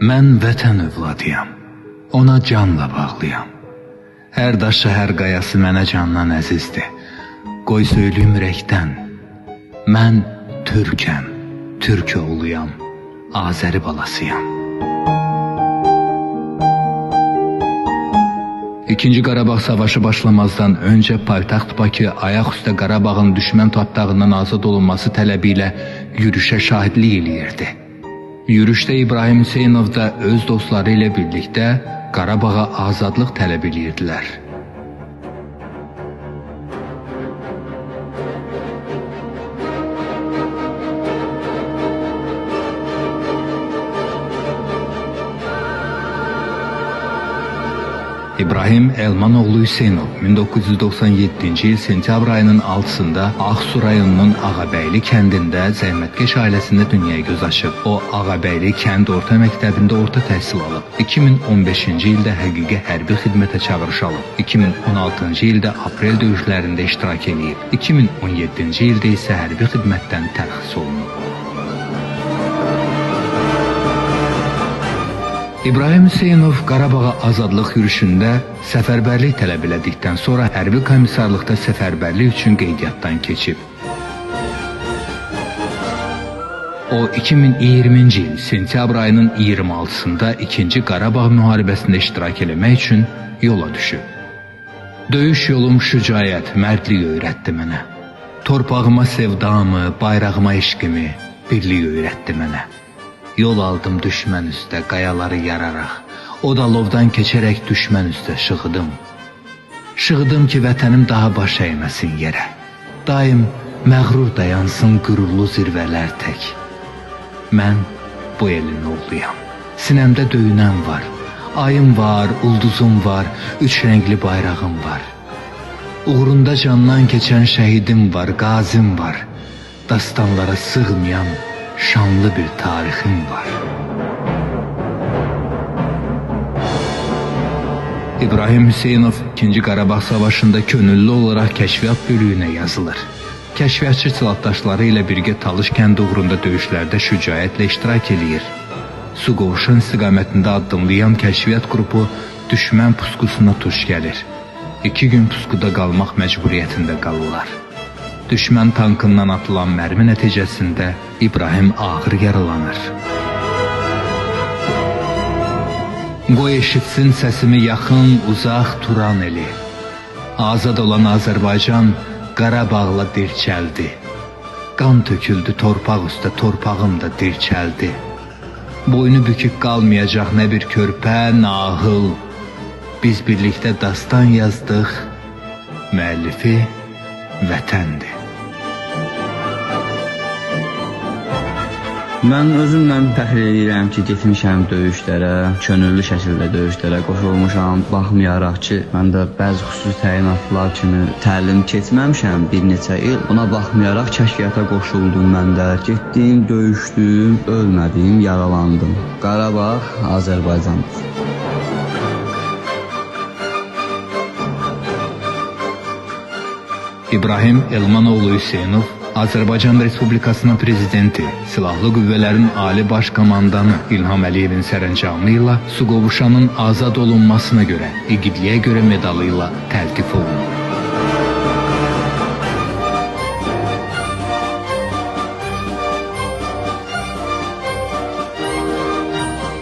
Mən vətən övladıyam, ona canla bağlıyam. Hər daşı, hər qayası mənə candan əzizdir. Qoy söyləyim ürəkdən, mən Türkəm, Türk oğluyam, Azəri balasıyam. İkinci Qarabağ savaşı başlamazdan öncə paytaxt Bakı ayaq üstə Qarabağın düşmən tapdağından azad olunması tələbi ilə yürüşə şahidlik eləyirdi. Yürüşdə İbrahim Hüseynov da öz dostları ilə birlikdə Qarabağa azadlıq tələb edirdilər. İbrahim Elmanoğlu Hüseynov 1997-ci il sentyabr ayının 6-sında Ağsu rayonunun Ağabəyli kəndində zəhmətkeş ailəsində dünyaya göz açıb. O, Ağabəyli kənd orta məktəbində orta təhsil alıb. 2015-ci ildə həqiqi hərbi xidmətə çağırış alıb. 2016-cı ildə aprel döyüşlərində iştirak edib. 2017-ci ildə isə hərbi xidmətdən tərxis olunub. İbrahim Hüseynov Qarabağa azadlıq yürüşündə səfərbərlik tələb elədikdən sonra hərbi komissarlıqda səfərbərlik üçün qeydiyyatdan keçib. O 2020-ci il sentyabr ayının 26-sında 2-ci Qarabağ müharibəsində iştirak eləmək üçün yola düşüb. Döyüş yolum şücaət, mərdlik öyrətdi mənə. Torpağıma sevdamı, bayrağıma eşqimi, birlik öyrətdi mənə. Yol aldım düşmən üstə, qayaları yararaq. O da lovdan keçərək düşmən üstə şığıdım. Şığıdım ki, vətənim daha baş əyməsin yerə. Daim məğrur dayansın qürurlu zirvələr tək. Mən bu elin oğluyam. Sinəmdə döyünən var. Ayım var, ulduzum var, üç rəngli bayrağım var. Uğrunda candan keçən şəhidim var, qazim var. Dastanlara sığmayan şanlı bir tarixim var. İbrahim Hüseynov 2-ci Qarabağ savaşında könüllü olaraq kəşfiyyat bölüyünə yazılır. Kəşfiyyatçı silahdaşları ilə birgə Talış kəndi uğrunda döyüşlərdə şücaətlə iştirak eləyir. Suqovuşan istiqamətində addımlayan kəşfiyyat qrupu düşmən puskusuna tuş gəlir. 2 gün puskuda qalmaq məcburiyyətində qalırlar. Düşmən tankından atılan mərmi nəticəsində İbrahim ağır yaralanır. Qoy eşitsin səsimi yaxın, uzaq Turan eli. Azad olan Azərbaycan Qarabağla dirçəldi. Qan töküldü torpaq üstə, torpağım da dirçəldi. Boynu bükük qalmayacaq nə bir körpə, nağıl. Biz birlikdə dastan yazdıq, müəllifi vətəndir. Mən özümlə fəxr edirəm ki, getmişəm döyüşlərə, könüllü şəkildə döyüşlərə qoşulmuşam. Baxmayaraq ki, mən də bəzi xüsusi təyinatlar kimi təlim keçməmişəm bir neçə il. Buna baxmayaraq kəşfiyyata qoşuldum mən də. Getdim, döyüşdüm, ölmədim, yaralandım. Qarabağ Azərbaycandır. İbrahim Elmanoğlu Hüseynov Azərbaycan Respublikasının prezidenti, Silahlı Qüvvələrin Ali Baş Komandanı İlham Əliyevin sərəncamı ilə Suqovuşanın azad olunmasına görə, igidliyə görə medalı ilə təltif olunur.